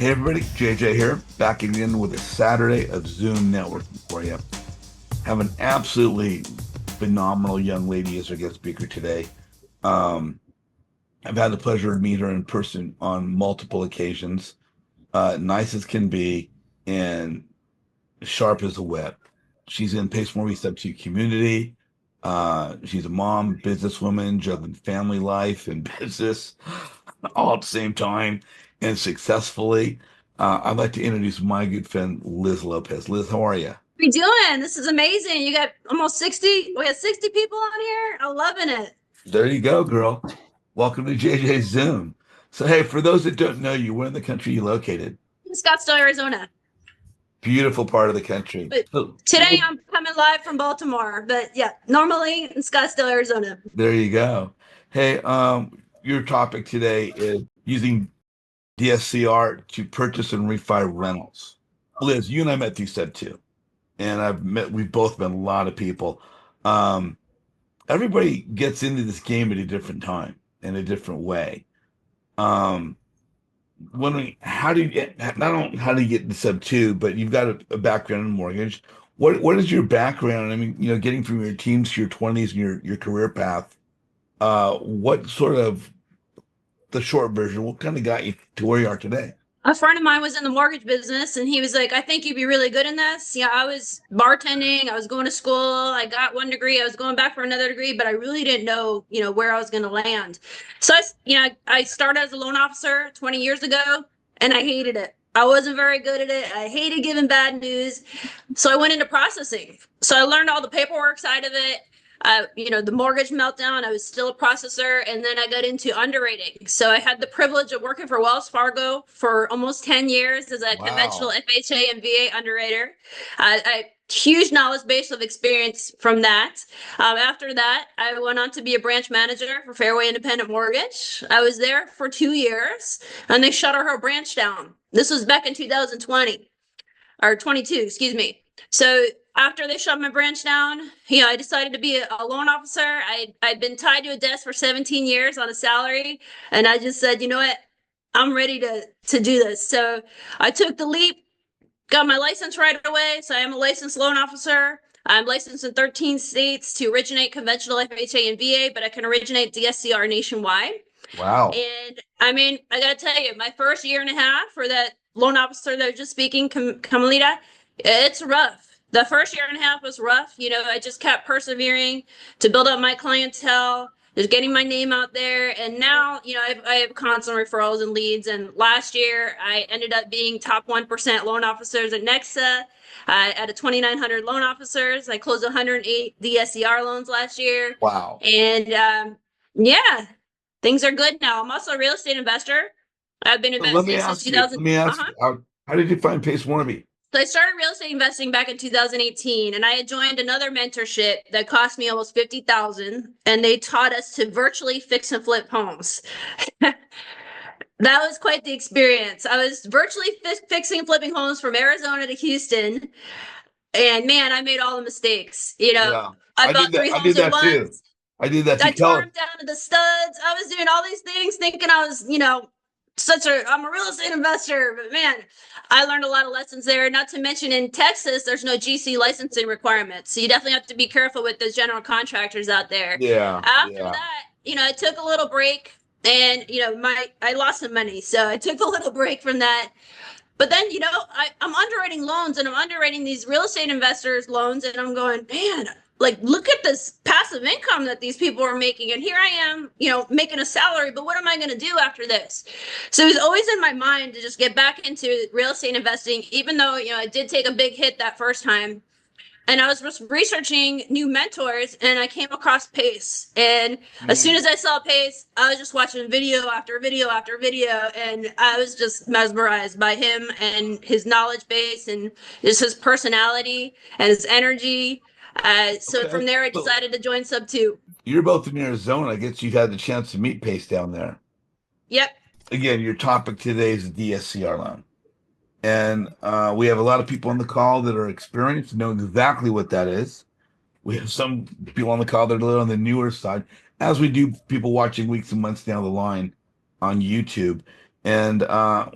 Hey everybody, JJ here, back again with a Saturday of Zoom networking for you. Have an absolutely phenomenal young lady as our guest speaker today. Um, I've had the pleasure of meeting her in person on multiple occasions. Nice as can be and sharp as a whip. She's in Pace Morby Step 2 community. She's a mom, businesswoman, juggling family life and business all at the same time and successfully. I'd like to introduce my good friend Liz Lopez. Liz, how are you? We doing? This is amazing. You got almost 60. We got 60 people on here. I'm loving it. There you go, girl. Welcome to JJ's Zoom. So, hey, for those that don't know you, where in the country are you located? In Scottsdale, Arizona. Beautiful part of the country. But So, today I'm coming live from Baltimore. But yeah, normally in Scottsdale, Arizona. there you go. Hey, your topic today is using DSCR to purchase and refi rentals. Liz, you and I met through Step 2, and we've both met a lot of people. Um, Everybody gets into this game at a different time in a different way. Um, Wondering how do you get not only how do you get into Step 2, but you've got a background in mortgage. What is your background? I mean, getting from your teens to your 20s and your career path. What sort of the short version? What kind of got you to where you are today? A friend of mine was in the mortgage business and he was like, I think you'd be really good in this. Yeah, I was bartending, I was going to school, I got one degree, I was going back for another degree, but I really didn't know, where I was going to land. So I started as a loan officer 20 years ago and I hated it. I wasn't very good at it. I hated giving bad news. So I went into processing. So I learned all the paperwork side of it. The mortgage meltdown, I was still a processor, and then I got into underwriting. So I had the privilege of working for Wells Fargo for almost 10 years as a conventional Wow. FHA and VA underwriter. I huge knowledge base of experience from that. After that, I went on to be a branch manager for Fairway Independent Mortgage. I was there for 2 years, and they shut our whole branch down. This was back in 2020 or 22, excuse me. So after they shut my branch down, I decided to be a loan officer. I'd been tied to a desk for 17 years on a salary, and I just said, you know what, I'm ready to do this. So I took the leap, got my license right away. So I am a licensed loan officer. I'm licensed in 13 states to originate conventional FHA and VA, but I can originate DSCR nationwide. Wow. And I mean, I gotta tell you, my first year and a half for that loan officer that I was just speaking, Kamalita, it's rough. The first year and a half was rough. I just kept persevering to build up my clientele, just getting my name out there. And now, I have constant referrals and leads. And last year, I ended up being top 1% loan officers at Nexa. At a 2,900 loan officers, I closed 108 DSCR loans last year. Wow. And yeah, things are good now. I'm also a real estate investor. I've been So let me investing since ask you, 2000. let me ask Uh-huh. you, how did you find Pace Morby? So I started real estate investing back in 2018, and I had joined another mentorship that cost me almost 50,000, and they taught us to virtually fix and flip homes. That was quite the experience. I was virtually fixing and flipping homes from Arizona to Houston, and man, I made all the mistakes. Yeah, I I did bought that. three I homes did at that too. once. I did that I too. tore them down to the studs. I was doing all these things thinking I was, I'm a real estate investor, but man, I learned a lot of lessons there. Not to mention in Texas, there's no GC licensing requirements. So you definitely have to be careful with those general contractors out there. Yeah, After yeah. that, I took a little break and, I lost some money. So I took a little break from that. But then, I'm underwriting loans and I'm underwriting these real estate investors loans and I'm going, man, like, look at this passive income that these people are making. And here I am, making a salary, but what am I going to do after this? So it was always in my mind to just get back into real estate investing, even though, I did take a big hit that first time. And I was just researching new mentors and I came across Pace. And as soon Mm. as I saw Pace, I was just watching video after video after video. And I was just mesmerized by him and his knowledge base and just his personality and his energy. So Okay. from there, I So decided to join Sub 2. you're both in Arizona. I guess you've had the chance to meet Pace down there. Yep. Again, your topic today is the DSCR loan. And we have a lot of people on the call that are experienced, know exactly what that is. We have some people on the call that are a little on the newer side, as we do people watching weeks and months down the line on YouTube. And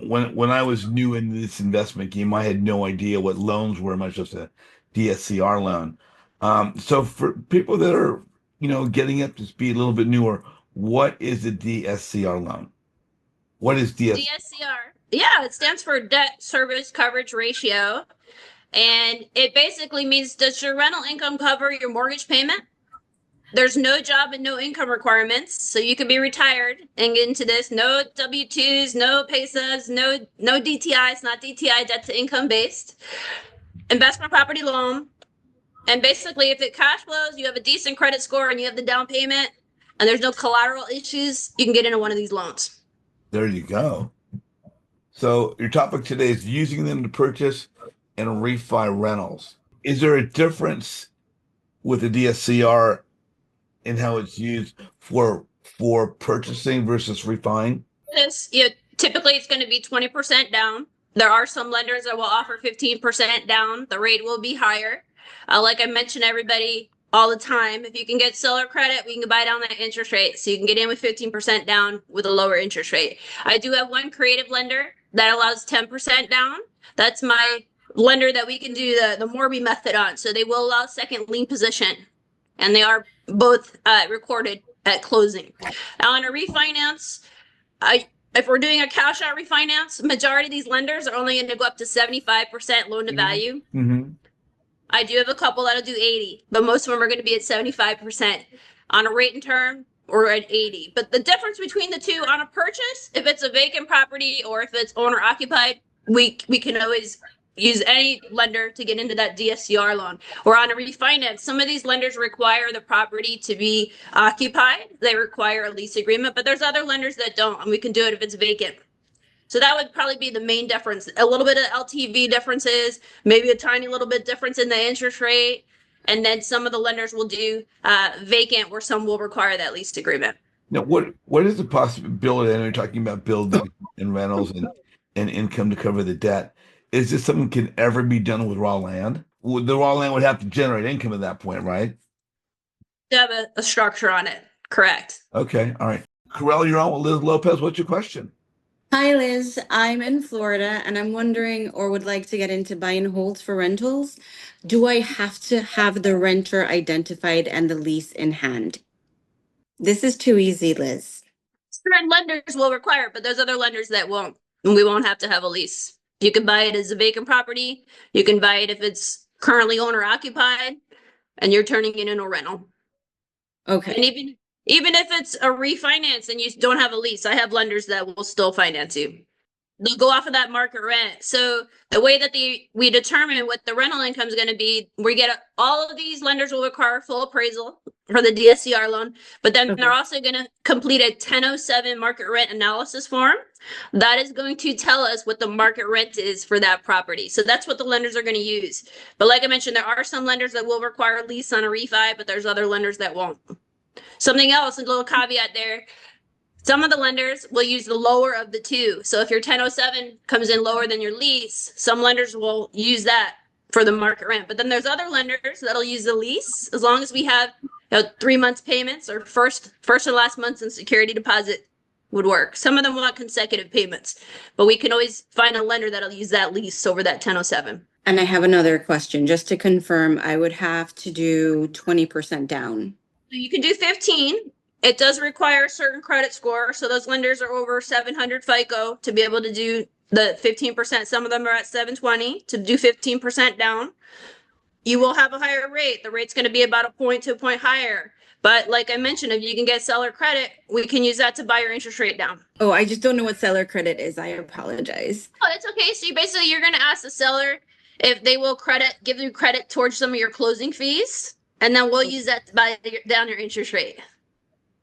when I was new in this investment game, I had no idea what loans were, much less a DSCR loan. So for people that are, getting up to speed a little bit newer, what is a DSCR loan? What is DS? DSCR. Yeah, it stands for debt service coverage ratio. And it basically means, does your rental income cover your mortgage payment? There's no job and no income requirements, so you could be retired and get into this. No W-2s, no pay stubs, no DTI. It's not DTI, debt to income based. Investment property loan. And basically, if it cash flows, you have a decent credit score, and you have the down payment, and there's no collateral issues, you can get into one of these loans. There you go. So your topic today is using them to purchase and refi rentals. Is there a difference with the DSCR in how it's used for purchasing versus refining? This, typically it's going to be 20% down. There are some lenders that will offer 15% down. The rate will be higher. Like I mentioned, everybody all the time, if you can get seller credit, we can buy down that interest rate. So you can get in with 15% down with a lower interest rate. I do have one creative lender that allows 10% down. That's my lender that we can do the Morby method on. So they will allow second lien position, and they are both recorded at closing. Now, on a refinance, if we're doing a cash out refinance, majority of these lenders are only going to go up to 75% loan to value. Mm-hmm. I do have a couple that'll do 80, but most of them are going to be at 75% on a rate and term or at 80. But the difference between the two on a purchase, if it's a vacant property or if it's owner occupied, we can always use any lender to get into that DSCR loan. Or on a refinance, some of these lenders require the property to be occupied. They require a lease agreement, but there's other lenders that don't, and we can do it if it's vacant. So that would probably be the main difference. A little bit of LTV differences, maybe a tiny little bit difference in the interest rate. And then some of the lenders will do vacant, where some will require that lease agreement. Now, what is the possibility? I know you're talking about building and rentals and income to cover the debt. Is this something can ever be done with raw land? The raw land would have to generate income at that point, right? To have a structure on it. Correct. Okay, all right. Corell, you're on with Liz Lopez. What's your question? Hi, Liz. I'm in Florida and I'm wondering or would like to get into buy and holds for rentals. Do I have to have the renter identified and the lease in hand? This is too easy, Liz. Certain lenders will require it, but there's other lenders that won't. And we won't have to have a lease. You can buy it as a vacant property. You can buy it if it's currently owner occupied and you're turning it into a rental. Okay. And even if it's a refinance and you don't have a lease, I have lenders that will still finance you. They'll go off of that market rent. So the way that we determine what the rental income is going to be, we get all of these lenders will require full appraisal for the DSCR loan, but then Okay. they're also going to complete a 1007 market rent analysis form. That is going to tell us what the market rent is for that property. So that's what the lenders are going to use. But like I mentioned, there are some lenders that will require a lease on a refi, but there's other lenders that won't. Something else, a little caveat there. Some of the lenders will use the lower of the two. So if your 1007 comes in lower than your lease, some lenders will use that for the market rent. But then there's other lenders that'll use the lease as long as we have 3 months payments or first and last months in security deposit would work. Some of them want consecutive payments, but we can always find a lender that'll use that lease over that 1007. And I have another question. Just to confirm, I would have to do 20% down. So you can do 15. It does require a certain credit score. So those lenders are over 700 FICO to be able to do the 15%. Some of them are at 720 to do 15% down. You will have a higher rate. The rate's going to be about a point to a point higher. But like I mentioned, if you can get seller credit, we can use that to buy your interest rate down. Oh, I just don't know what seller credit is. I apologize. Oh, it's okay. So you're going to ask the seller if they will give you credit towards some of your closing fees. And then we'll use that to buy down your interest rate.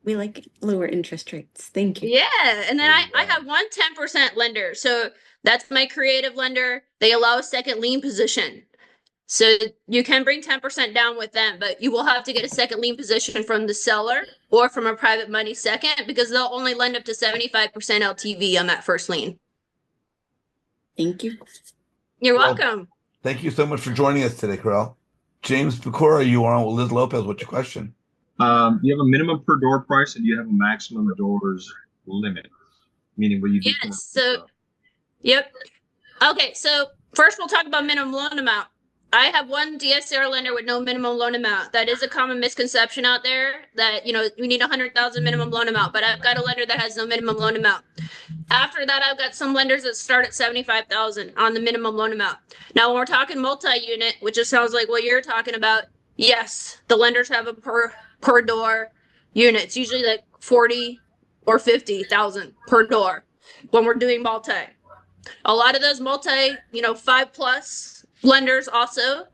We like lower interest rates. Thank you. Yeah. And then I have one 10% lender. So that's my creative lender. They allow a second lien position. So you can bring 10% down with them, but you will have to get a second lien position from the seller or from a private money second, because they'll only lend up to 75% LTV on that first lien. Thank you. You're welcome. Thank you so much for joining us today, Corell. James Pecora, you are on with Liz Lopez. What's your question? You have a minimum per door price and you have a maximum doors limit. Meaning, will you do? Yes. So, yep. Okay. So first, we'll talk about minimum loan amount. I have one DSCR lender with no minimum loan amount. That is a common misconception out there that, we need 100,000 minimum loan amount, but I've got a lender that has no minimum loan amount. After that, I've got some lenders that start at 75,000 on the minimum loan amount. Now, when we're talking multi-unit, which just sounds like what you're talking about, yes, the lenders have a per door unit. It's usually like 40 or 50,000 per door when we're doing multi. A lot of those multi, 5+ lenders also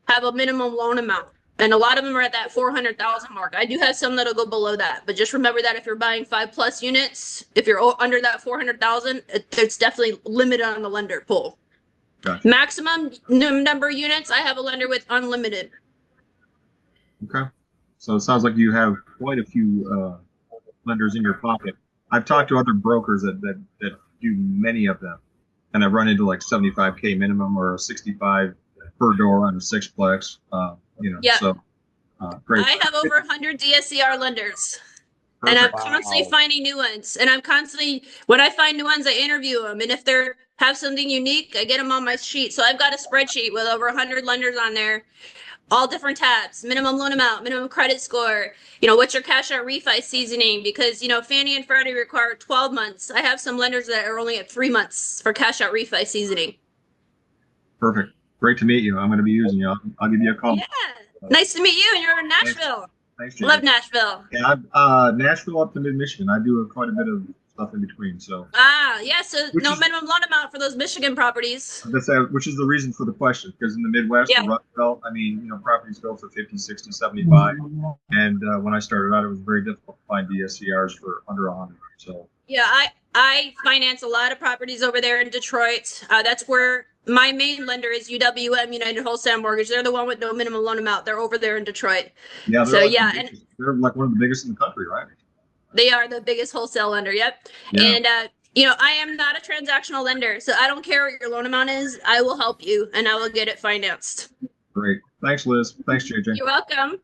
have a minimum loan amount. And a lot of them are at that 400,000 mark. I do have some that'll go below that, but just remember that if you're buying 5+ units, if you're under that 400,000, it's definitely limited on the lender pool. Gotcha. Maximum number of units, I have a lender with unlimited. Okay. So it sounds like you have quite a few lenders in your pocket. I've talked to other brokers that do many of them, and I've run into like 75K minimum or 65 per door on a 6-plex. Yeah. So great. I have over 100 DSCR lenders. Perfect. And I'm constantly finding new ones. And when I find new ones, I interview them. And if they have something unique, I get them on my sheet. So I've got a spreadsheet with over 100 lenders on there, all different tabs: minimum loan amount, minimum credit score, what's your cash out refi seasoning? Because, Fannie and Freddie require 12 months. I have some lenders that are only at 3 months for cash out refi seasoning. Perfect. Great to meet you. I'm going to be using you. I'll give you a call. Yeah. Nice to meet you. And you're in Nashville. Thanks, Love Nashville. Yeah, Nashville up to mid-Michigan. I do quite a bit of stuff in between. So. Yeah. So no minimum loan amount for those Michigan properties. Which is the reason for the question, because in the Midwest, Yeah. the Rust Belt, properties go for 50, 60, 75. And when I started out, it was very difficult to find DSCRs for under 100. So. Yeah, I finance a lot of properties over there in Detroit. That's where my main lender is, UWM, United Wholesale Mortgage. They're the one with no minimum loan amount. They're over there in Detroit. Yeah. So yeah, and they're like one of the biggest in the country, right? they are the biggest wholesale lender. Yep. Yeah. And I am not a transactional lender, so I don't care what your loan amount is. I will help you, and I will get it financed. Great. Thanks, Liz. Thanks, JJ. You're welcome.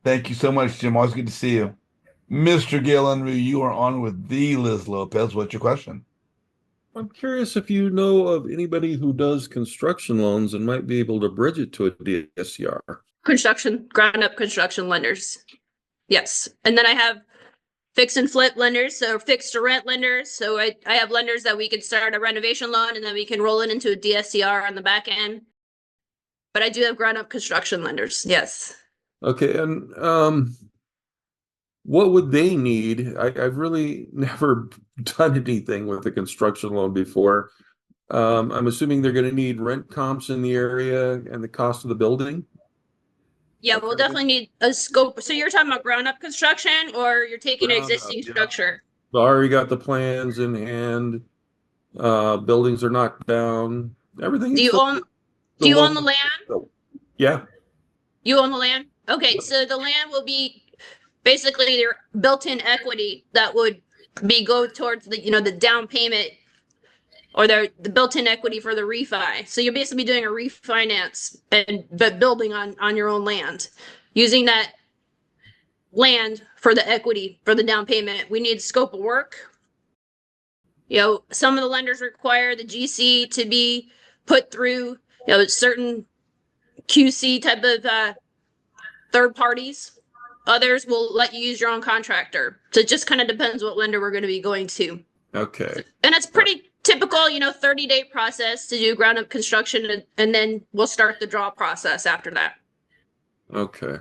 Thank you so much, Jim. Always good to see you. Mr. Gail Unruh, you are on with the Liz Lopez. What's your question? I'm curious if you know of anybody who does construction loans and might be able to bridge it to a DSCR. Ground up construction lenders. Yes. And then I have fix and flip lenders, so fixed to rent lenders. So I have lenders that we can start a renovation loan and then we can roll it into a DSCR on the back end. But I do have ground up construction lenders. Yes. Okay. And what would they need? I've really never done anything with a construction loan before. I'm assuming they're going to need rent comps in the area and the cost of the building. Yeah, we'll definitely need a scope. So you're talking about ground up construction, or you're taking an existing structure? I already got the plans in hand. Buildings are knocked down. Everything. Do you own the land? Yeah. You own the land? Okay, so the land will be basically your built-in equity that would go towards the down payment, or the built-in equity for the refi. So you're basically doing a refinance but building on your own land, using that land for the equity for the down payment. We need scope of work. Some of the lenders require the GC to be put through certain QC type of third parties. Others will let you use your own contractor. So it just kind of depends what lender we're going to be going to. Okay. And it's pretty typical, 30-day process to do ground up construction, and then we'll start the draw process after that. Okay.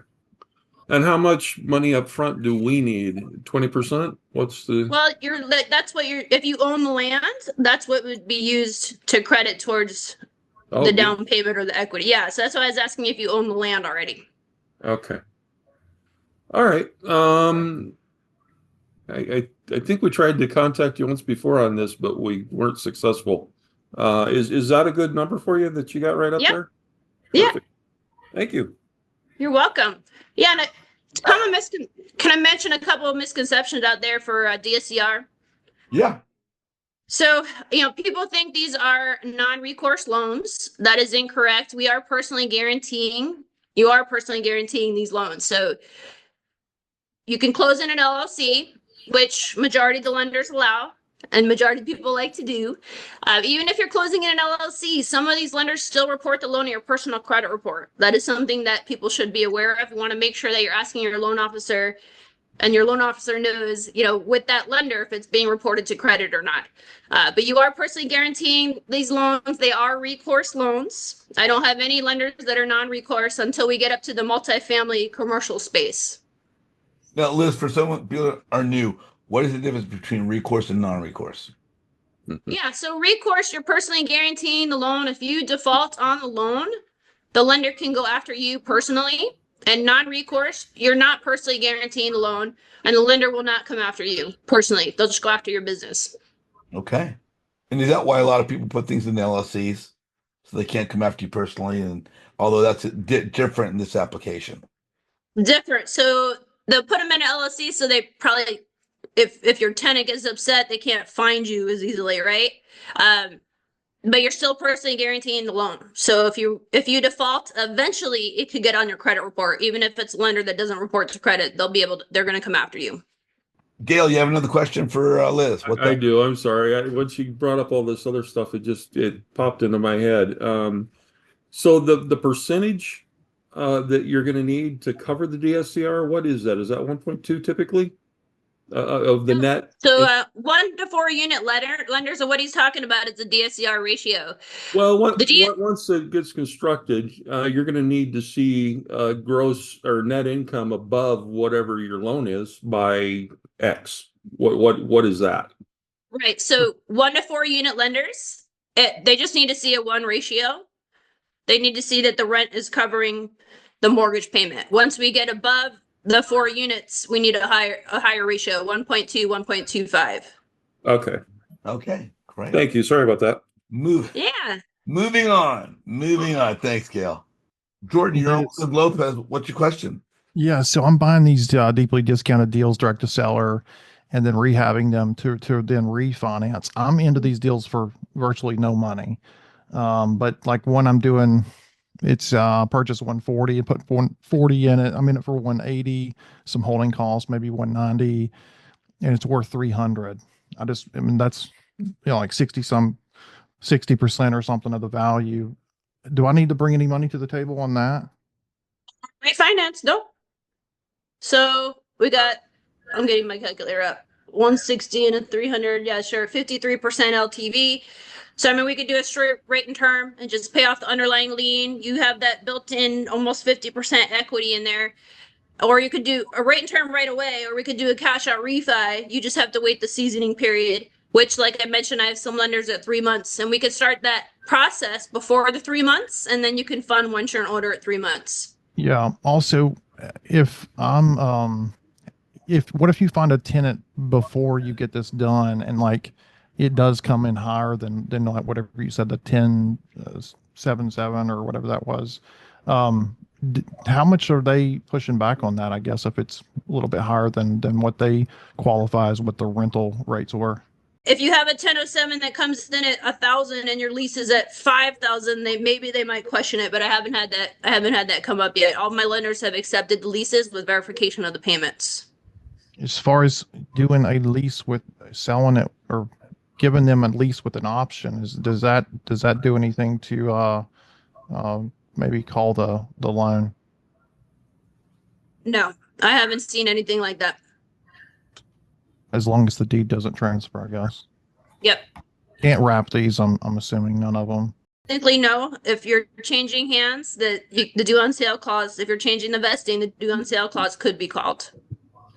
And how much money up front do we need? 20%? What's the... Well, if you own the land, that's what would be used to credit towards the down payment or the equity. Yeah, so that's why I was asking if you own the land already. Okay. All right. I think we tried to contact you once before on this, but we weren't successful. Is that a good number for you that you got right up there? Yeah. Thank you. You're welcome. Yeah, and can I mention a couple of misconceptions out there for DSCR? Yeah. So, people think these are non-recourse loans. That is incorrect. You are personally guaranteeing these loans. So you can close in an LLC, which majority of the lenders allow. and majority of people like to do. Even if you're closing in an LLC, some of these lenders still report the loan in your personal credit report. That is something that people should be aware of. You want to make sure that you're asking your loan officer, and your loan officer knows, with that lender if it's being reported to credit or not. But you are personally guaranteeing these loans. They are recourse loans. I don't have any lenders that are non-recourse until we get up to the multifamily commercial space. Now, Liz, for someone people are new, what is the difference between recourse and non-recourse? Yeah, so recourse, you're personally guaranteeing the loan. If you default on the loan, the lender can go after you personally. And non-recourse, you're not personally guaranteeing the loan, and the lender will not come after you personally. They'll just go after your business. Okay. And is that why a lot of people put things in LLCs so they can't come after you personally? And although that's different in this application. Different. So they'll put them in an LLC, so they probably, if your tenant gets upset, they can't find you as easily, right? But you're still personally guaranteeing the loan. So if you default, eventually it could get on your credit report. Even if it's a lender that doesn't report to credit, they're going to come after you. Gail, you have another question for Liz? I do. I'm sorry. When she brought up all this other stuff, it popped into my head. So the percentage that you're going to need to cover the DSCR, what is that? Is that 1.2 typically of the net? So 1 to 4 unit lenders. So what he's talking about is the DSCR ratio. Well, once it gets constructed, you're going to need to see gross or net income above whatever your loan is by X. What is that? Right. So 1 to 4 unit lenders, they just need to see a 1 ratio. They need to see that the rent is covering the mortgage payment. Once we get above the 4 units, we need a higher ratio, 1.2, 1.25. Okay, great. Thank you. Sorry about that. Moving on. Thanks, Gail. Jordan, you're on with Lopez. What's your question? Yeah, so I'm buying these deeply discounted deals direct to seller and then rehabbing them to then refinance. I'm into these deals for virtually no money. But like one I'm doing, it's purchase 140 and put 140 in it. I'm in it for 180, some holding costs, maybe 190, and it's worth 300. I mean, that's, like 60% or something of the value. Do I need to bring any money to the table on that? Refinance, no. So I'm getting my calculator up. 160 and a 300. Yeah, sure. 53% LTV. So, I mean, we could do a straight rate and term and just pay off the underlying lien. You have that built in almost 50% equity in there. Or you could do a rate and term right away, or we could do a cash out refi. You just have to wait the seasoning period, which, like I mentioned, I have some lenders at 3 months, and we could start that process before the 3 months, and then you can fund once you're in order at 3 months. Yeah. Also, if what if you find a tenant before you get this done and like it does come in higher than like whatever you said, the 10.77 or whatever that was. How much are they pushing back on that? I guess if it's a little bit higher than what they qualify as what the rental rates were. If you have a 1007 that comes in at 1,000 and your lease is at 5,000, they might question it, but I haven't had that come up yet. All my lenders have accepted the leases with verification of the payments. As far as doing a lease with selling it or giving them a lease with an option, does that do anything to maybe call the loan? No, I haven't seen anything like that. As long as the deed doesn't transfer, I guess. Yep. Can't wrap these. I'm assuming none of them. Technically, no. If you're changing hands, the due on sale clause. If you're changing the vesting, the due on sale clause could be called.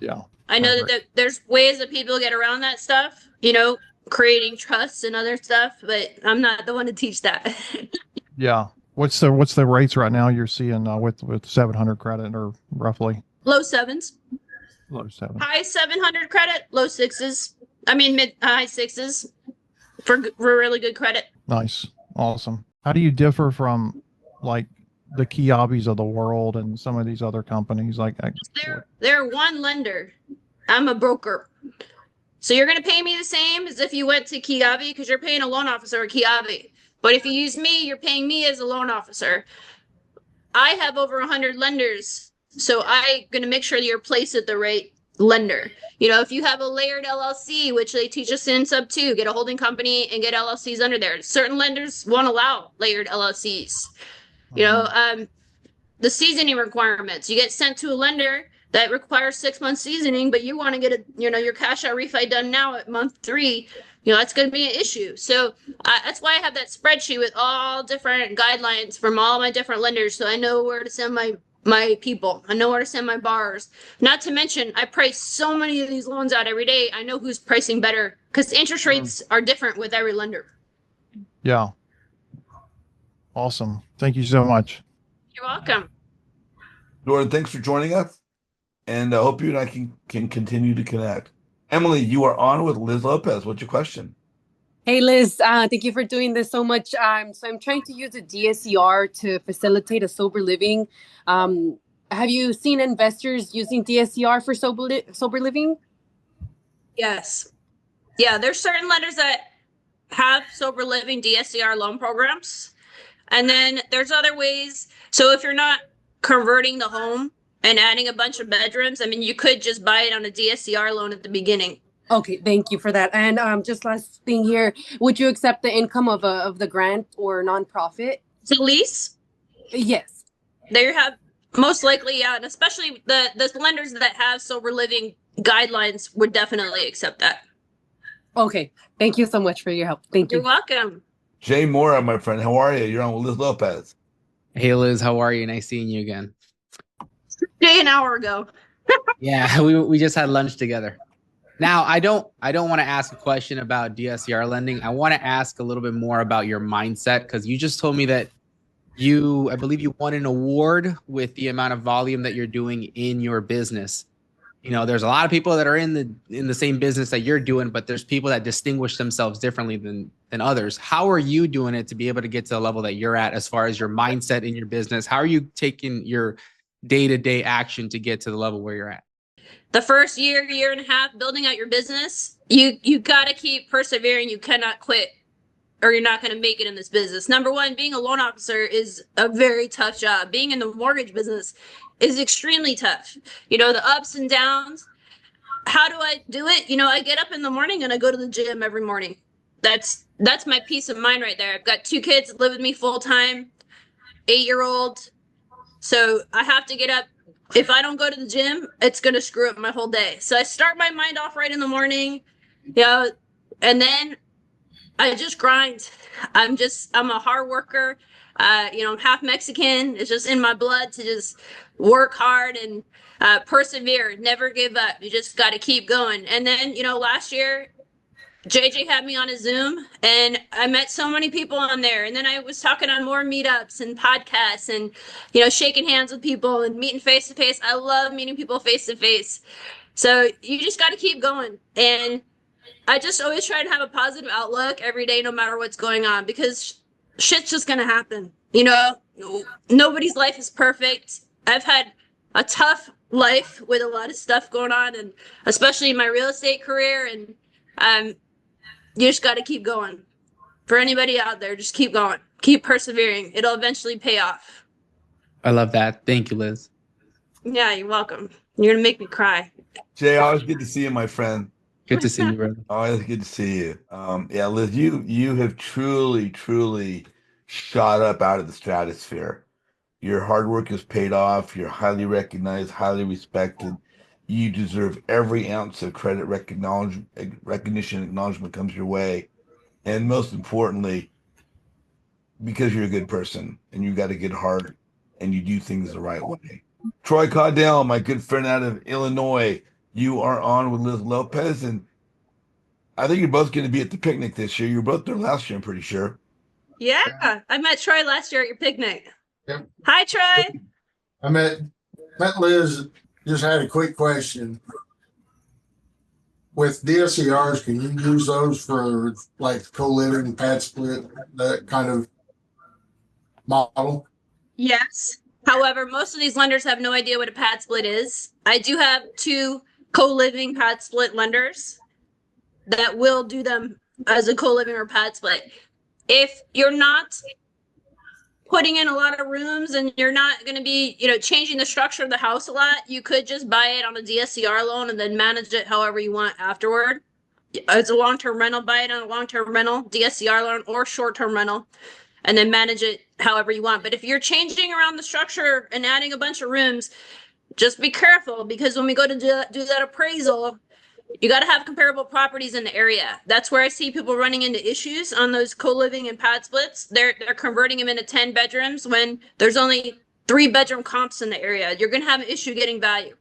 Yeah. I know that there's ways that people get around that stuff. Creating trusts and other stuff, but I'm not the one to teach that. Yeah. What's the rates right now you're seeing with 700 credit or roughly? Low 7s. Low 7. High 700 credit, low 6s. I mean high 6s for really good credit. Nice. Awesome. How do you differ from like the Kiabis of the world and some of these other companies? They're one lender. I'm a broker. So you're going to pay me the same as if you went to Kiabi because you're paying a loan officer at Kiabi. But if you use me, you're paying me as a loan officer. I have over 100 lenders, so I'm going to make sure that you're placed at the right lender. You know, if you have a layered LLC, which they teach us in sub 2, get a holding company and get LLCs under there. Certain lenders won't allow layered LLCs. You know, the seasoning requirements. You get sent to a lender that requires 6 months seasoning, but you want to get a, you know, your cash out refi done now at month 3. You know, that's going to be an issue. So that's why I have that spreadsheet with all different guidelines from all my different lenders, so I know where to send my people. I know where to send my bars. Not to mention, I price so many of these loans out every day. I know who's pricing better because interest rates are different with every lender. Yeah. Awesome. Thank you so much. You're welcome. Jordan, thanks for joining us. And I hope you and I can continue to connect. Emily, you are on with Liz Lopez. What's your question? Hey, Liz, thank you for doing this so much. So I'm trying to use a DSCR to facilitate a sober living. Have you seen investors using DSCR for sober living? Yes. Yeah, there's certain lenders that have sober living DSCR loan programs. And then there's other ways. So if you're not converting the home and adding a bunch of bedrooms, I mean, you could just buy it on a DSCR loan at the beginning. Okay, thank you for that. And just last thing here, would you accept the income of the grant or nonprofit? It's a lease. Yes. They have most likely, yeah, and especially the lenders that have sober living guidelines would definitely accept that. Okay, thank you so much for your help. Thank you. You're welcome. Jay Mora, my friend, how are you? You're on with Liz Lopez. Hey Liz, how are you? Nice seeing you again. Jay, an hour ago. Yeah, we just had lunch together. Now, I don't want to ask a question about DSCR lending. I want to ask a little bit more about your mindset, because you just told me that I believe you won an award with the amount of volume that you're doing in your business. You know, there's a lot of people that are in the same business that you're doing, but there's people that distinguish themselves differently than others. How are you doing it to be able to get to the level that you're at as far as your mindset in your business? How are you taking your day-to-day action to get to the level where you're at? The first year and a half building out your business, you got to keep persevering. You cannot quit, or you're not going to make it in this business. Number one, being a loan officer is a very tough job. Being in the mortgage business is extremely tough. You know, the ups and downs. How do I do it? You know, I get up in the morning and I go to the gym every morning. That's my peace of mind right there. I've got 2 kids that live with me full time, 8-year-old. So I have to get up. If I don't go to the gym, it's going to screw up my whole day. So I start my mind off right in the morning, you know, and then I just grind. I'm a hard worker. You know, I'm half Mexican. It's just in my blood to just work hard and persevere, never give up. You just got to keep going. And then, you know, last year, JJ had me on a Zoom and I met so many people on there. And then I was talking on more meetups and podcasts and, you know, shaking hands with people and meeting face to face. I love meeting people face to face. So you just got to keep going. And I just always try to have a positive outlook every day, no matter what's going on, because shit's just going to happen. You know, nobody's life is perfect. I've had a tough life with a lot of stuff going on, and especially in my real estate career. And you just got to keep going. For anybody out there, just keep going. Keep persevering. It'll eventually pay off. I love that. Thank you, Liz. Yeah, you're welcome. You're going to make me cry. Jay, always good to see you, my friend. Good to see you, brother. Always good to see you. Yeah, Liz, you have truly shot up out of the stratosphere. Your hard work has paid off. You're highly recognized, highly respected. You deserve every ounce of credit, recognition, acknowledgement comes your way. And most importantly, because you're a good person and you got a good heart and you do things the right way. Troy Caudell, my good friend out of Illinois, you are on with Liz Lopez, and I think you're both going to be at the picnic this year. You were both there last year, I'm pretty sure. Yeah, I met Troy last year at your picnic. Yep. Hi, Troy. I met Liz. Just had a quick question. With DSCRs, can you use those for like co-living, pad split, that kind of model? Yes. However, most of these lenders have no idea what a pad split is. I do have 2 co-living pad split lenders that will do them as a co-living or pad split. If you're not putting in a lot of rooms and you're not going to be, changing the structure of the house a lot, you could just buy it on a DSCR loan and then manage it however you want afterward. It's a long-term rental, buy it on a long-term rental, DSCR loan, or short-term rental, and then manage it however you want. But if you're changing around the structure and adding a bunch of rooms, just be careful, because when we go to do that appraisal, you got to have comparable properties in the area. That's where I see people running into issues on those co-living and pad splits. They're converting them into 10 bedrooms when there's only 3-bedroom comps in the area. You're going to have an issue getting value.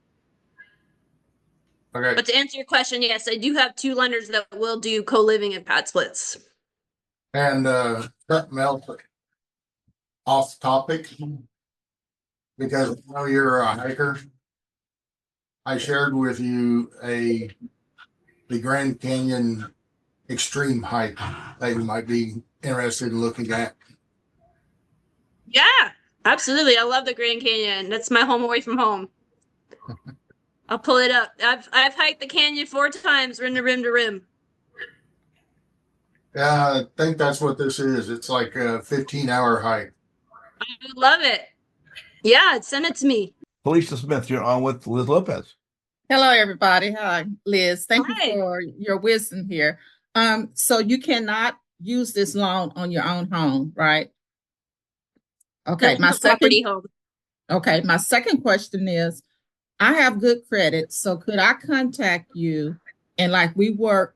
Okay. But to answer your question, yes, I do have 2 lenders that will do co-living and pad splits. And something else off topic, because I know you're a hiker. I shared with you the Grand Canyon extreme hike that you might be interested in looking at. Yeah, absolutely. I love the Grand Canyon. That's my home away from home. I'll pull it up. I've hiked the canyon 4 times, rim to rim to rim. Yeah, I think that's what this is. It's like a 15-hour hike. I love it. Yeah, send it to me. Felicia Smith, you're on with Liz Lopez. Hello, everybody. Hi, Liz. Thank Hi. you for your wisdom here. So you cannot use this loan on your own home, right? Okay, That's the property home. Okay, my second question is, I have good credit, so could I contact you and we work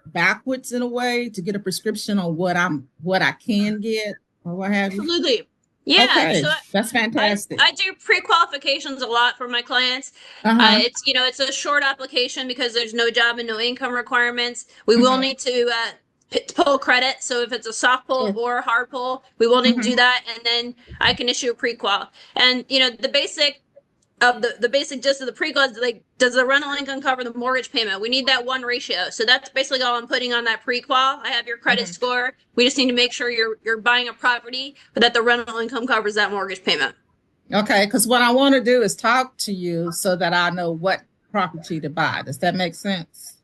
backwards in a way to get a prescription on what I can get or what have you? Absolutely. Yeah, Okay, so that's fantastic. I do pre-qualifications a lot for my clients. Uh-huh. It's a short application because there's no job and no income requirements. We will need to pull credit. So if it's a soft pull or a hard pull, we will need to do that, and then I can issue a pre-qual. And the basic gist of the pre-qual is does the rental income cover the mortgage payment? We need that 1 ratio. So that's basically all I'm putting on that pre-qual. I have your credit score. We just need to make sure you're buying a property, but that the rental income covers that mortgage payment. Okay, because what I want to do is talk to you so that I know what property to buy. Does that make sense?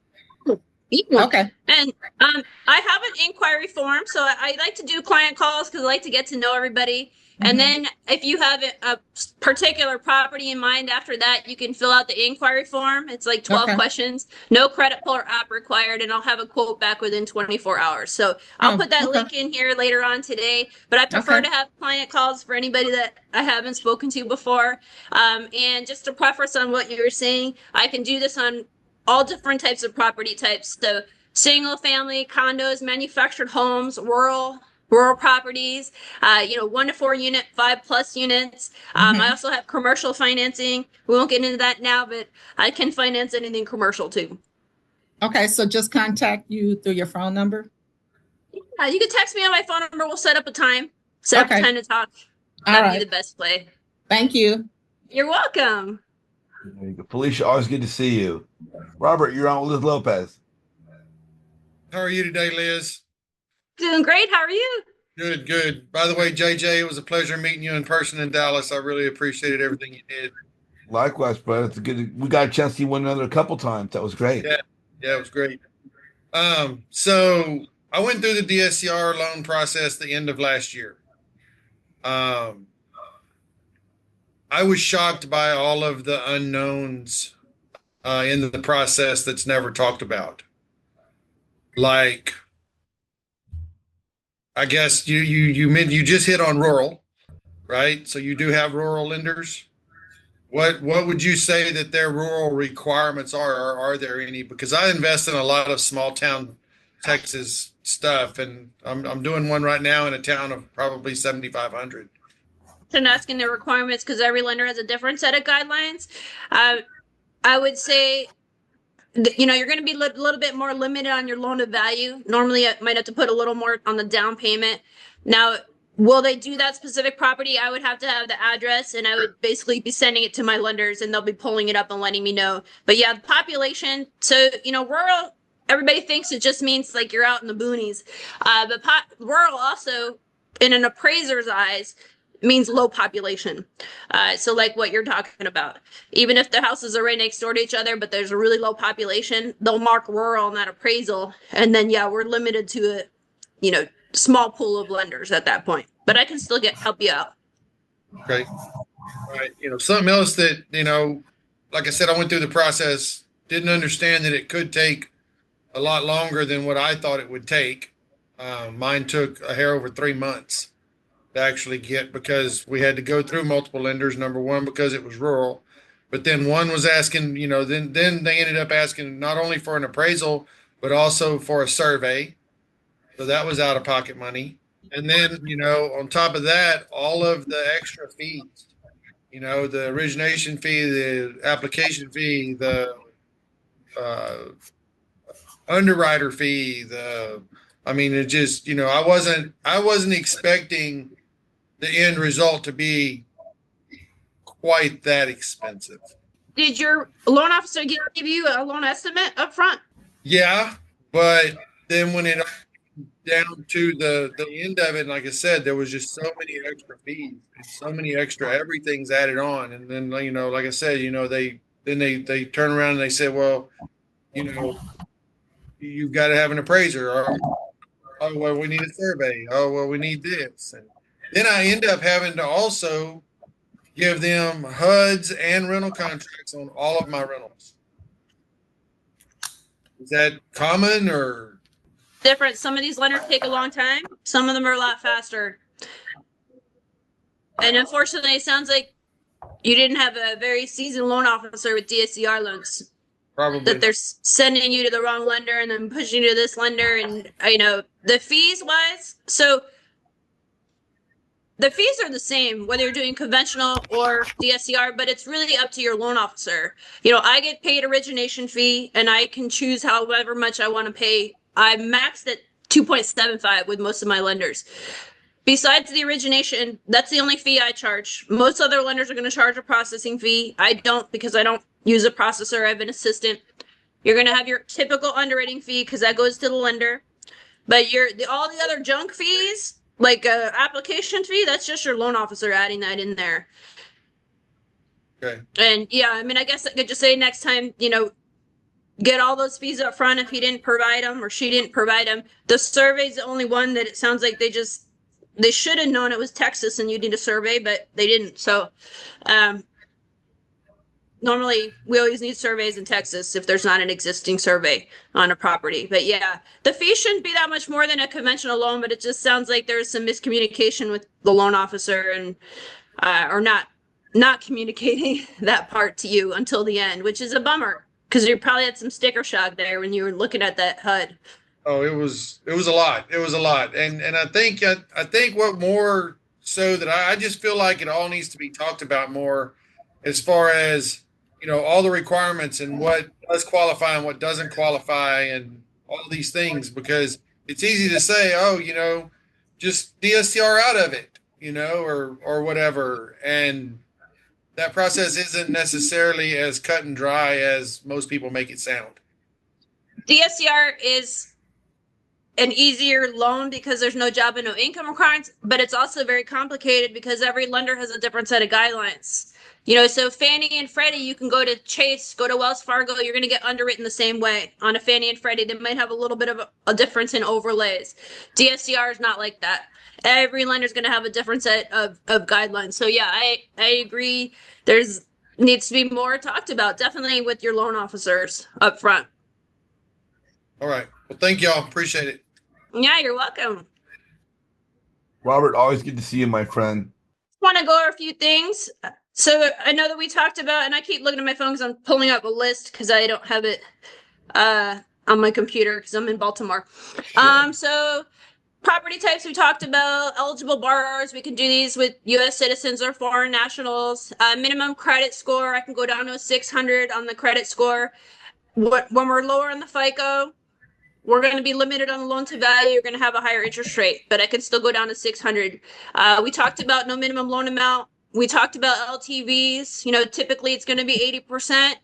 Yeah. Okay. And I have an inquiry form, so I like to do client calls because I like to get to know everybody. And then if you have a particular property in mind, after that, you can fill out the inquiry form. It's like 12 questions, no credit pull or app required, and I'll have a quote back within 24 hours. So I'll put that link in here later on today, but I prefer to have client calls for anybody that I haven't spoken to before. And just to preface on what you were saying, I can do this on all different types of property types. So single family, condos, manufactured homes, rural properties, 1 to 4 unit, 5+ units. I also have commercial financing. We won't get into that now, but I can finance anything commercial too. Okay, so just contact you through your phone number? Yeah, you can text me on my phone number. We'll set up a time. Set up a time to talk. That'd be the best play. Thank you. You're welcome. There you go. Felicia, always good to see you. Robert, you're on with Liz Lopez. How are you today, Liz? Doing great. How are you? Good, good. By the way, JJ, it was a pleasure meeting you in person in Dallas. I really appreciated everything you did. Likewise, brother. It's good. We got a chance to see one another a couple times. That was great. Yeah, it was great. So I went through the DSCR loan process the end of last year. I was shocked by all of the unknowns in the process that's never talked about. Like, I guess you just hit on rural, right? So you do have rural lenders. What would you say that their rural requirements are, or are there any? Because I invest in a lot of small town Texas stuff, and I'm doing one right now in a town of probably 7,500. And asking their requirements because every lender has a different set of guidelines. I would say, you're going to be a little bit more limited on your loan to value. Normally, I might have to put a little more on the down payment. Now, will they do that specific property? I would have to have the address, and I would basically be sending it to my lenders, and they'll be pulling it up and letting me know. But yeah, the population. So, rural, everybody thinks it just means like you're out in the boonies. But rural also, in an appraiser's eyes, means low population. So like what you're talking about. Even if the houses are right next door to each other, but there's a really low population, they'll mark rural on that appraisal. And then, yeah, we're limited to small pool of lenders at that point, but I can still help you out. Okay. All right. Something else that, like I said, I went through the process, didn't understand that it could take a lot longer than what I thought it would take. Mine took a hair over 3 months to actually get, because we had to go through multiple lenders. Number one, because it was rural, but then one was asking, then they ended up asking not only for an appraisal, but also for a survey. So that was out of pocket money. And then, on top of that, all of the extra fees, the origination fee, the application fee, the underwriter fee, it just, I wasn't expecting the end result to be quite that expensive. Did your loan officer give you a loan estimate up front? Yeah, but then when it down to the end of it, like I said, there was just so many extra fees, so many extra everything's added on, and then like I said, they turn around and they say, well, you've got to have an appraiser, or oh well, we need a survey, oh well, we need this, and then I end up having to also give them HUDs and rental contracts on all of my rentals. Is that common or different? Some of these lenders take a long time. Some of them are a lot faster. And unfortunately, it sounds like you didn't have a very seasoned loan officer with DSCR loans. Probably. That they're sending you to the wrong lender and then pushing you to this lender. And, the fees wise, so the fees are the same, whether you're doing conventional or DSCR, but it's really up to your loan officer. I get paid origination fee and I can choose however much I want to pay. I maxed at 2.75 with most of my lenders. Besides the origination, that's the only fee I charge. Most other lenders are going to charge a processing fee. I don't, because I don't use a processor. I have an assistant. You're going to have your typical underwriting fee because that goes to the lender. But all the other junk fees, like application fee, that's just your loan officer adding that in there. Okay. And yeah, I guess I could just say next time, get all those fees up front if he didn't provide them or she didn't provide them. The survey's the only one that it sounds like they should have known it was Texas and you need a survey, but they didn't. So normally we always need surveys in Texas if there's not an existing survey on a property. But yeah, the fee shouldn't be that much more than a conventional loan, but it just sounds like there's some miscommunication with the loan officer and or not communicating that part to you until the end, which is a bummer because you probably had some sticker shock there when you were looking at that HUD. Oh, it was a lot. It was a lot. And I think what more so that I just feel like it all needs to be talked about more as far as, all the requirements and what does qualify and what doesn't qualify and all these things, because it's easy to say, oh, just DSCR out of it, or whatever. And that process isn't necessarily as cut and dry as most people make it sound. DSCR is an easier loan because there's no job and no income requirements, but it's also very complicated because every lender has a different set of guidelines. So Fannie and Freddie, you can go to Chase, go to Wells Fargo, you're going to get underwritten the same way. On a Fannie and Freddie, they might have a little bit of a difference in overlays. DSCR is not like that. Every lender is going to have a different set of guidelines. So yeah, I agree. Needs to be more talked about, definitely with your loan officers up front. All right. Well, thank y'all. Appreciate it. Yeah, you're welcome. Robert, always good to see you, my friend. Want to go over a few things. So I know that we talked about, and I keep looking at my phone because I'm pulling up a list because I don't have it on my computer because I'm in Baltimore. So property types we talked about, eligible borrowers. We can do these with U.S. citizens or foreign nationals. Minimum credit score, I can go down to a 600 on the credit score. When we're lower on the FICO, we're going to be limited on the loan to value. You're going to have a higher interest rate, but I can still go down to 600. We talked about no minimum loan amount. We talked about LTVs. Typically it's going to be 80%.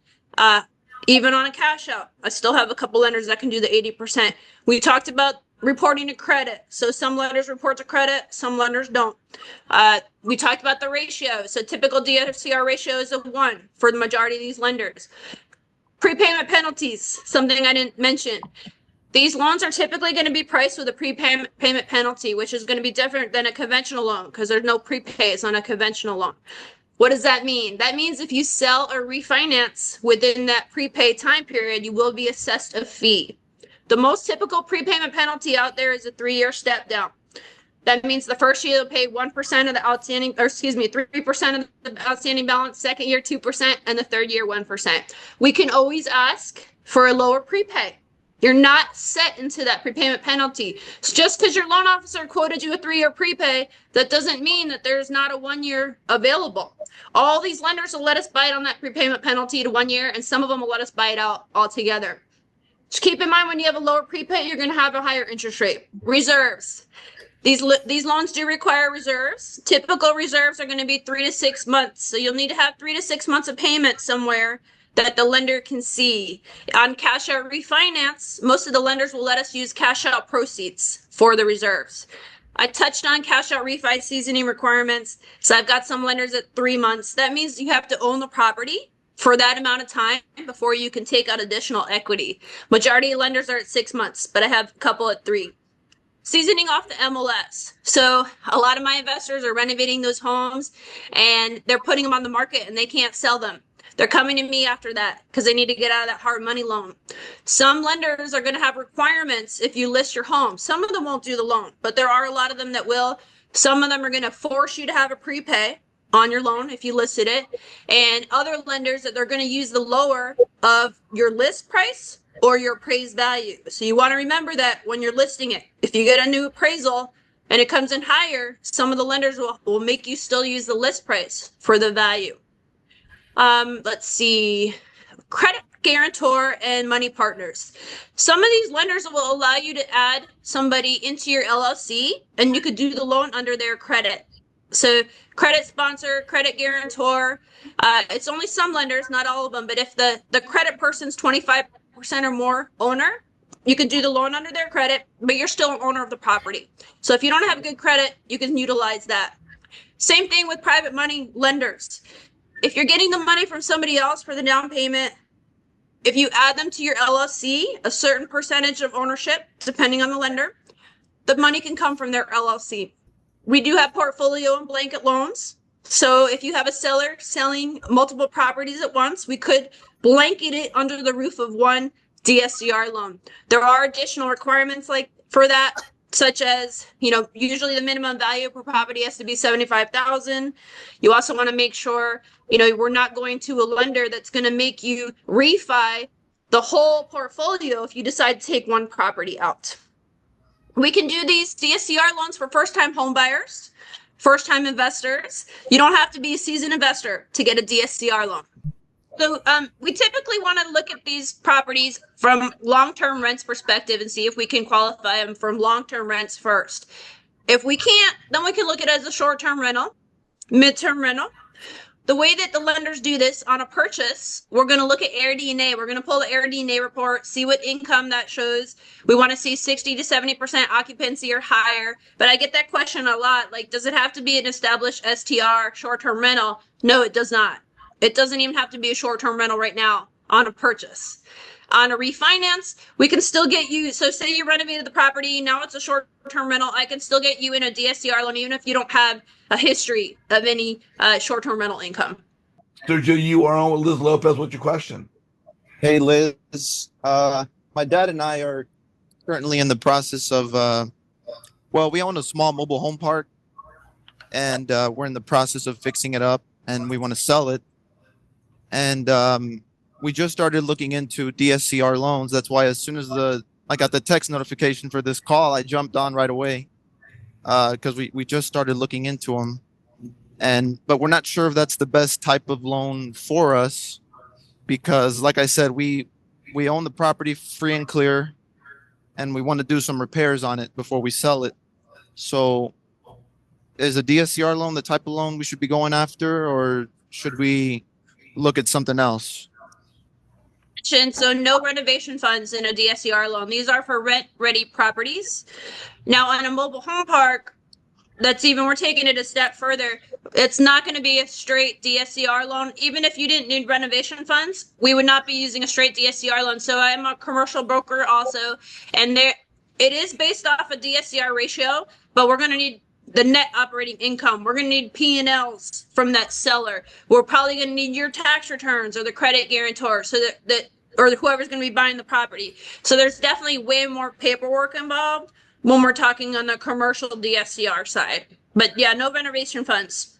Even on a cash out, I still have a couple lenders that can do the 80%. We talked about reporting to credit. So some lenders report to credit, some lenders don't. We talked about the ratio. So typical DSCR ratio is of 1 for the majority of these lenders. Prepayment penalties, something I didn't mention. These loans are typically going to be priced with a prepayment penalty, which is going to be different than a conventional loan because there's no prepays on a conventional loan. What does that mean? That means if you sell or refinance within that prepay time period, you will be assessed a fee. The most typical prepayment penalty out there is a 3-year step down. That means the first year you'll pay 1% of the outstanding, or excuse me, 3% of the outstanding balance, second year 2%, and the third year 1%. We can always ask for a lower prepay. You're not set into that prepayment penalty. So just because your loan officer quoted you a 3-year prepay, that doesn't mean that there's not a 1-year available. All these lenders will let us bite on that prepayment penalty to 1 year, and some of them will let us buy it out altogether. Just keep in mind when you have a lower prepay, you're going to have a higher interest rate. Reserves. These loans do require reserves. Typical reserves are going to be 3 to 6 months. So you'll need to have 3 to 6 months of payment somewhere that the lender can see. On cash out refinance, most of the lenders will let us use cash out proceeds for the reserves. I touched on cash out refi seasoning requirements. So I've got some lenders at 3 months. That means you have to own the property for that amount of time before you can take out additional equity. Majority of lenders are at 6 months, but I have a couple at 3. Seasoning off the MLS. So a lot of my investors are renovating those homes and they're putting them on the market and they can't sell them. They're coming to me after that because they need to get out of that hard money loan. Some lenders are going to have requirements if you list your home. Some of them won't do the loan, but there are a lot of them that will. Some of them are going to force you to have a prepay on your loan if you listed it. And other lenders that they're going to use the lower of your list price or your appraised value. So you want to remember that when you're listing it. If you get a new appraisal and it comes in higher, some of the lenders will make you still use the list price for the value. Let's see. Credit guarantor and money partners. Some of these lenders will allow you to add somebody into your LLC and you could do the loan under their credit. So credit sponsor, credit guarantor, it's only some lenders, not all of them, but if the credit person's 25% or more owner, you can do the loan under their credit, but you're still an owner of the property. So if you don't have good credit, you can utilize that. Same thing with private money lenders. If you're getting the money from somebody else for the down payment, if you add them to your LLC, a certain percentage of ownership, depending on the lender, the money can come from their LLC. We do have portfolio and blanket loans. So if you have a seller selling multiple properties at once, we could blanket it under the roof of one DSCR loan. There are additional requirements like for that, such as, usually the minimum value per property has to be $75,000. You also want to make sure, we're not going to a lender that's going to make you refi the whole portfolio if you decide to take one property out. We can do these DSCR loans for first-time home buyers, first-time investors. You don't have to be a seasoned investor to get a DSCR loan. So we typically want to look at these properties from long-term rents perspective and see if we can qualify them from long-term rents first. If we can't, then we can look at it as a short-term rental, mid-term rental. The way that the lenders do this on a purchase, we're going to look at AirDNA. We're going to pull the AirDNA report, see what income that shows. We want to see 60 to 70% occupancy or higher. But I get that question a lot. Like, does it have to be an established STR, short-term rental? No, it does not. It doesn't even have to be a short-term rental right now on a purchase. On a refinance, we can still get you. So say you renovated the property. Now it's a short-term rental. I can still get you in a DSCR loan, even if you don't have a history of any short-term rental income. Sergio, you are on with Liz Lopez. What's your question? Hey, Liz. My dad and I are currently in the process of, we own a small mobile home park, and we're in the process of fixing it up, and we want to sell it. And we just started looking into DSCR loans. That's why as soon as I got the text notification for this call, I jumped on right away because we just started looking into them. But we're not sure if that's the best type of loan for us because, like I said, we own the property free and clear, and we want to do some repairs on it before we sell it. So is a DSCR loan the type of loan we should be going after, or should we look at something else? So no renovation funds in a DSCR loan. These are for rent-ready properties. Now, on a mobile home park, we're taking it a step further. It's not going to be a straight DSCR loan. Even if you didn't need renovation funds, we would not be using a straight DSCR loan. So I'm a commercial broker also, and it is based off a DSCR ratio, but we're going to need the net operating income. We're going to need P&Ls from that seller. We're probably going to need your tax returns or the credit guarantor, so that or whoever's going to be buying the property. So there's definitely way more paperwork involved when we're talking on the commercial DSCR side. But yeah, no renovation funds.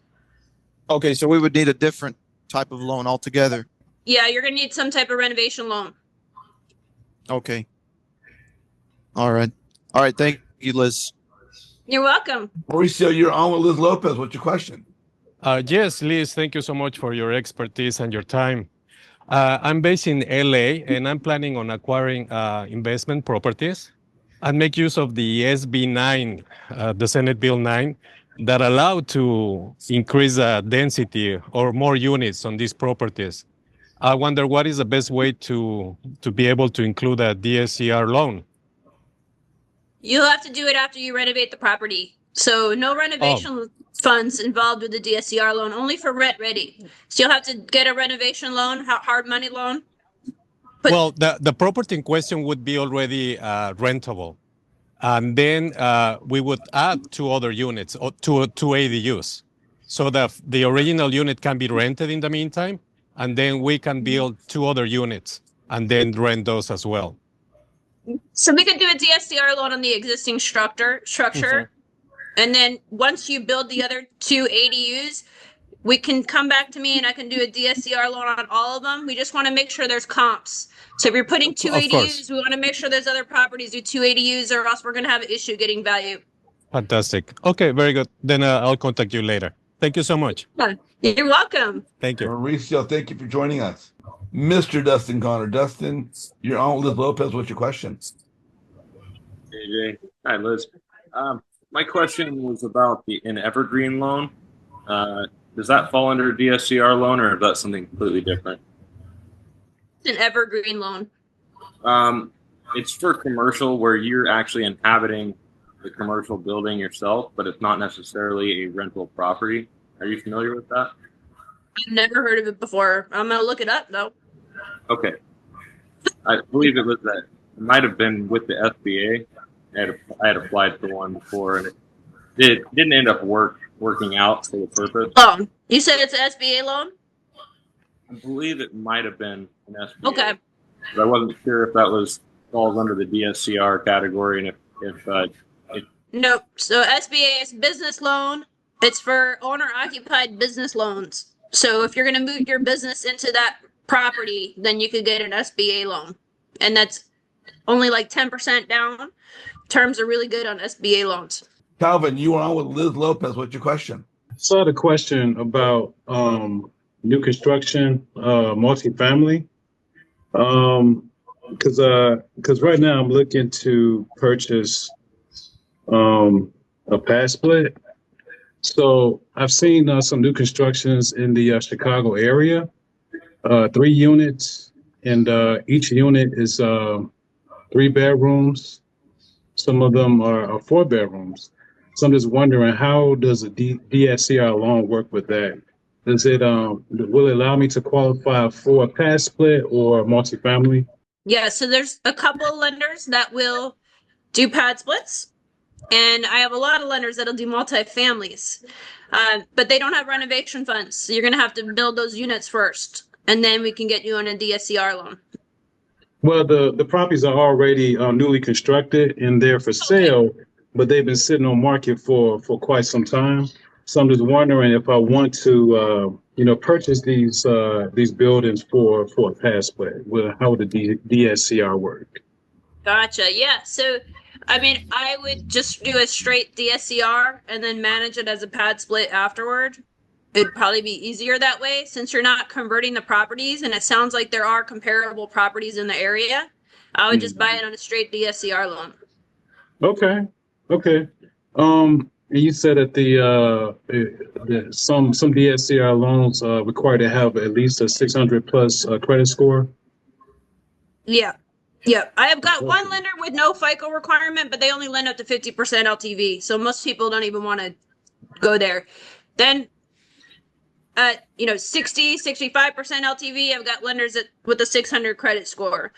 Okay, so we would need a different type of loan altogether. Yeah, you're going to need some type of renovation loan. Okay. All right. All right. Thank you, Liz. You're welcome. Mauricio, you're on with Liz Lopez. What's your question? Yes, Liz, thank you so much for your expertise and your time. I'm based in LA and I'm planning on acquiring investment properties and make use of the SB 9, the Senate Bill 9, that allow to increase density or more units on these properties. I wonder what is the best way to be able to include a DSCR loan? You'll have to do it after you renovate the property. So no renovation funds involved with the DSCR loan, only for rent ready. So you'll have to get a renovation loan, hard money loan. Well, the property in question would be already rentable. And then we would add 2 other units, or two ADUs. So the original unit can be rented in the meantime, and then we can build 2 other units and then rent those as well. So we could do a DSCR loan on the existing structure. And then once you build the other 2 ADUs, we can come back to me and I can do a DSCR loan on all of them. We just want to make sure there's comps. So if you're putting 2 ADUs, we want to make sure there's other properties with 2 ADUs, or else we're going to have an issue getting value. Fantastic. Okay, very good. Then I'll contact you later. Thank you so much. You're welcome. Thank you. Mauricio, thank you for joining us. Mr. Dustin Connor. Dustin, you're on with Liz Lopez. What's your question? Hey, Jay. Hi, Liz. My question was about an evergreen loan. Does that fall under a DSCR loan, or is that something completely different? It's an evergreen loan. It's for commercial, where you're actually inhabiting the commercial building yourself, but it's not necessarily a rental property. Are you familiar with that? I've never heard of it before. I'm going to look it up, though. Okay. I believe it was that. It might have been with the SBA. I had applied for one before, and it didn't end up working out for the purpose. Oh, you said it's an SBA loan? I believe it might have been an SBA. Okay. But I wasn't sure if that falls under the DSCR category, and if Nope. So SBA is business loan. It's for owner-occupied business loans. So if you're going to move your business into that property, then you could get an SBA loan. And that's only like 10% down. Terms are really good on SBA loans. Calvin, you are on with Liz Lopez. What's your question? So I had a question about new construction, multifamily. Because right now I'm looking to purchase a pad split. So I've seen some new constructions in the Chicago area, 3 units, and each unit is 3 bedrooms. Some of them are 4 bedrooms. So I'm just wondering, how does a DSCR loan work with that? Does it will it allow me to qualify for a pad split or multifamily? Yeah, so there's a couple of lenders that will do pad splits, and I have a lot of lenders that'll do multifamilies, but they don't have renovation funds. So you're going to have to build those units first, and then we can get you on a DSCR loan. Well, the properties are already newly constructed and they're for sale, but they've been sitting on market for quite some time. So I'm just wondering if I want to, purchase these buildings for a pad split. Well, how would the DSCR work? Gotcha. Yeah. So, I mean, I would just do a straight DSCR and then manage it as a pad split afterward. It'd probably be easier that way, since you're not converting the properties, and it sounds like there are comparable properties in the area. I would just buy it on a straight DSCR loan. Okay. And you said that some DSCR loans require to have at least a 600 plus credit score. Yeah. I have got one lender with no FICO requirement, but they only lend up to 50% LTV. So most people don't even want to go there. Then, 60, 65% LTV, I've got lenders with a 600 credit score.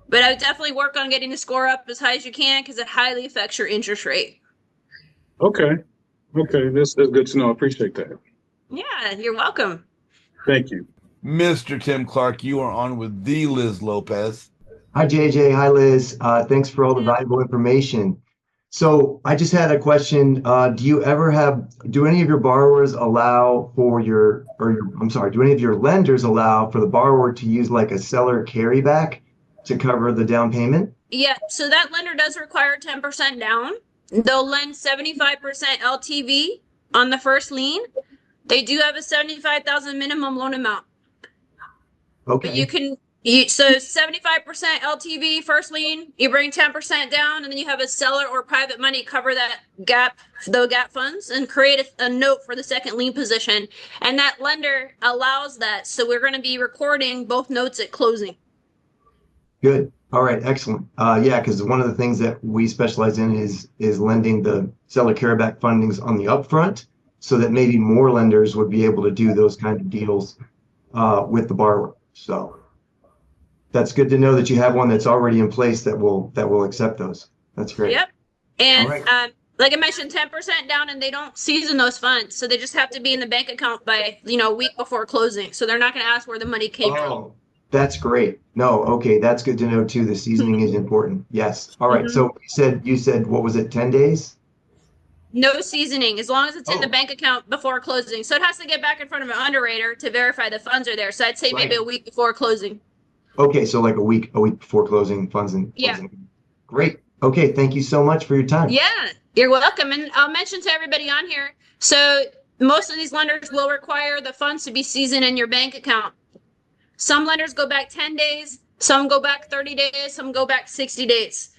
But I would definitely work on getting the score up as high as you can because it highly affects your interest rate. Okay. Okay. That's good to know. I appreciate that. Yeah, you're welcome. Thank you. Mr. Tim Clark, you are on with the Liz Lopez. Hi, JJ. Hi, Liz. Thanks for all the valuable information. So I just had a question. Do any of your borrowers allow for do any of your lenders allow for the borrower to use like a seller carryback to cover the down payment? Yeah, so that lender does require 10% down. They'll lend 75% LTV on the first lien. They do have a 75,000 minimum loan amount. Okay. But so 75% LTV first lien, you bring 10% down, and then you have a seller or private money cover that gap, the gap funds, and create a note for the second lien position. And that lender allows that. So we're going to be recording both notes at closing. Good. All right. Excellent. Yeah, because one of the things that we specialize in is lending the seller carryback fundings on the upfront, so that maybe more lenders would be able to do those kind of deals with the borrower. So that's good to know that you have one that's already in place that will accept those. That's great. Yep. And right. like I mentioned, 10% down, and they don't season those funds, so they just have to be in the bank account by a week before closing. So they're not going to ask where the money came from. That's great. No, okay, that's good to know too. The seasoning is important. Yes. All right. So you said what was it? 10 days? No seasoning, as long as it's in the bank account before closing. So it has to get back in front of an underwriter to verify the funds are there. So I'd say maybe a week before closing. Okay, so like a week before closing funds and closing. Great. Okay, thank you so much for your time. Yeah, you're welcome. And I'll mention to everybody on here. So most of these lenders will require the funds to be seasoned in your bank account. Some lenders go back 10 days, some go back 30 days, some go back 60 days.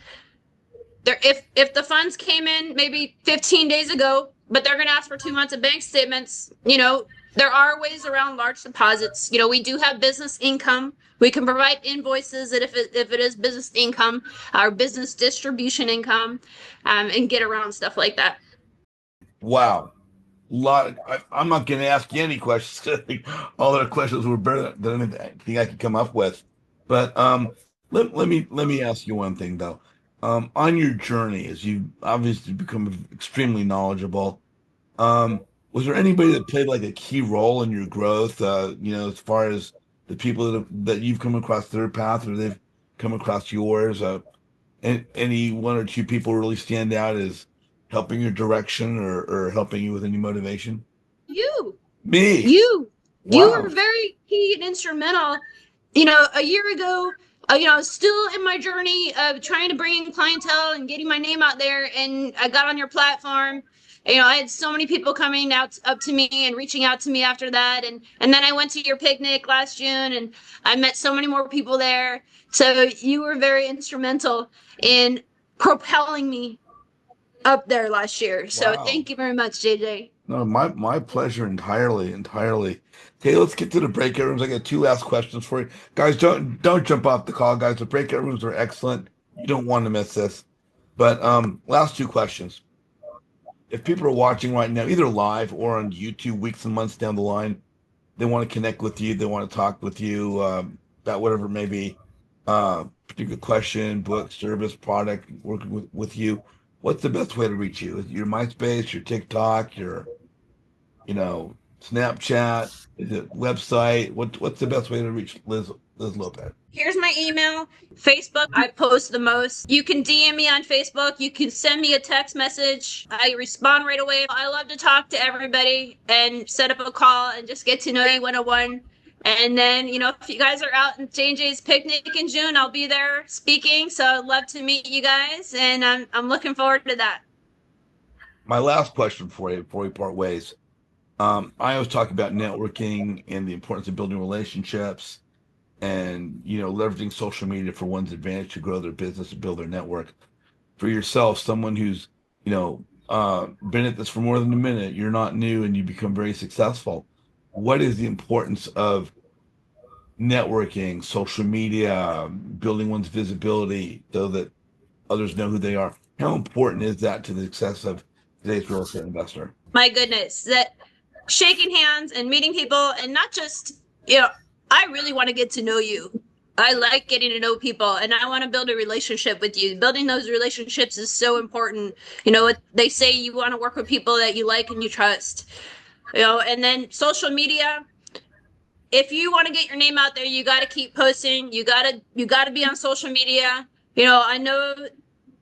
If the funds came in maybe 15 days ago, but they're going to ask for 2 months of bank statements, there are ways around large deposits. We do have business income. We can provide invoices that if it is business income, our business distribution income, and get around stuff like that. Wow. I'm not going to ask you any questions. All their questions were better than anything I could come up with. But let me ask you one thing though. On your journey, as you obviously become extremely knowledgeable, was there anybody that played like a key role in your growth? As far as the people that you've come across their path or they've come across yours. Any one or two people really stand out as helping your direction or helping you with any motivation? Me. You Wow. were very key and instrumental. A year ago, I was still in my journey of trying to bring in clientele and getting my name out there, and I got on your platform. I had so many people coming up to me and reaching out to me after that, and then I went to your picnic last June, and I met so many more people there. So you were very instrumental in propelling me up there last year. So Thank you very much, JJ. No, my pleasure entirely. Okay, let's get to the breakout rooms. I got 2 last questions for you. Guys, don't jump off the call, guys. The breakout rooms are excellent. You don't want to miss this. But last 2 questions. If people are watching right now, either live or on YouTube weeks and months down the line, they want to connect with you, they want to talk with you about whatever it may be, particular question, book, service, product, working with you, what's the best way to reach you? Is it your MySpace, your TikTok, your Snapchat, is it website? What's the best way to reach Liz Lopez? Here's my email. Facebook, I post the most. You can DM me on Facebook. You can send me a text message. I respond right away. I love to talk to everybody and set up a call and just get to know you 101. And then, if you guys are out in J&J's picnic in June, I'll be there speaking. So I'd love to meet you guys, and I'm looking forward to that. My last question for you before we part ways. I always talk about networking and the importance of building relationships and, leveraging social media for one's advantage to grow their business and build their network. For yourself, someone who's, been at this for more than a minute, you're not new and you become very successful. What is the importance of networking, social media, building one's visibility so that others know who they are? How important is that to the success of today's real estate investor. My goodness, that shaking hands and meeting people, and not just, you know, I really want to get to know you. I like getting to know people, and I want to build a relationship with you. Building those relationships is so important. You know what they say, you want to work with people that you like and you trust. You know, and then social media, if you want to get your name out there, you got to keep posting. You got to be on social media. You know, I know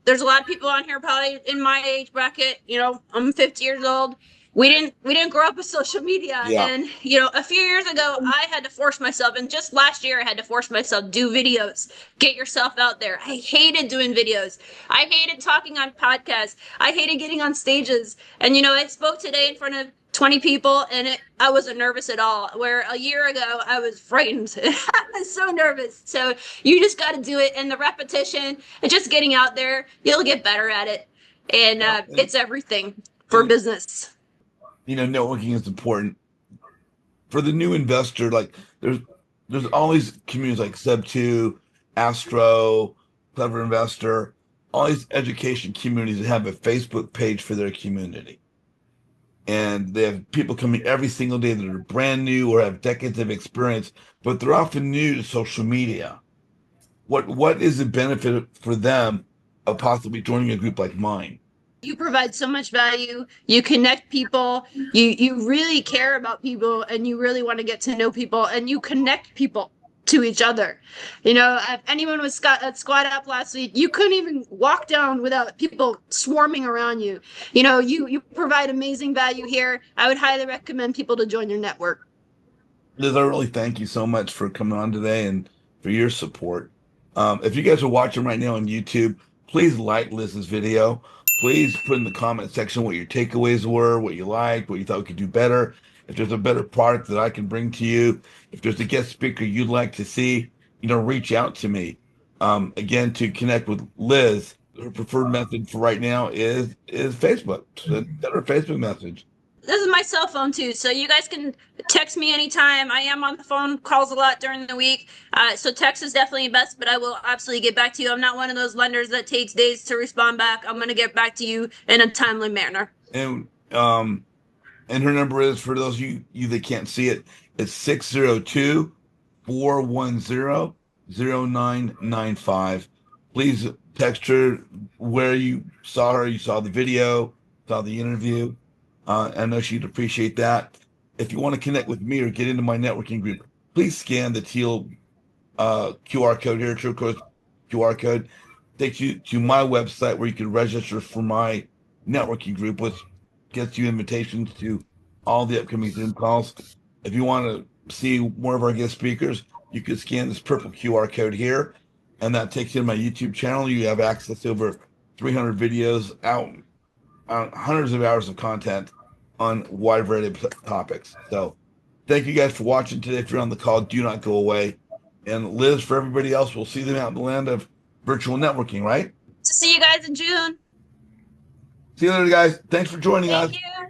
there's a lot of people on here probably in my age bracket. You know, I'm 50 years old. We didn't grow up with social media. Yeah. And you know, a few years ago I had to force myself, and just last year I had to force myself, do videos, get yourself out there. I hated doing videos. I hated talking on podcasts. I hated getting on stages. And you know, I spoke today in front of 20 people, and I wasn't nervous at all, where a year ago I was frightened. I was so nervous. So you just got to do it, and the repetition and just getting out there, you'll get better at it. And it's everything for business. You know, networking is important for the new investor. Like there's all these communities like Seb2, Astro, Clever Investor, all these education communities that have a Facebook page for their community. And they have people coming every single day that are brand new or have decades of experience, but they're often new to social media. What is the benefit for them of possibly joining a group like mine? You provide so much value. You connect people. You really care about people, and you really want to get to know people, and you connect people to each other. You know, if anyone was at Squad Up last week, you couldn't even walk down without people swarming around you. You know, you provide amazing value here. I would highly recommend people to join your network. Liz, I really thank you so much for coming on today and for your support. If you guys are watching right now on YouTube, please like Liz's video. Please put in the comment section what your takeaways were, what you liked, what you thought we could do better. If there's a better product that I can bring to you, if there's a guest speaker you'd like to see, you know, reach out to me. Again, to connect with Liz, her preferred method for right now is Facebook. So send her a Facebook message. This is my cell phone too, so you guys can text me anytime. I am on the phone calls a lot during the week, so text is definitely best, but I will absolutely get back to you. I'm not one of those lenders that takes days to respond back. I'm going to get back to you in a timely manner. And her number is, for those of you that can't see it, it's 602-410-0995. Please text her where you saw her. You saw the video, saw the interview. I know she'd appreciate that. If you want to connect with me or get into my networking group, please scan the teal QR code here, turquoise QR code. Takes you to my website where you can register for my networking group, which gets you invitations to all the upcoming Zoom calls. If you want to see more of our guest speakers, you can scan this purple QR code here, and that takes you to my YouTube channel. You have access to over 300 videos out, hundreds of hours of content on a wide variety of topics. So thank you guys for watching today. If you're on the call, do not go away. And Liz, for everybody else, we'll see them out in the land of virtual networking, right? To see you guys in June. See you later, guys. Thanks for joining us. Thank you.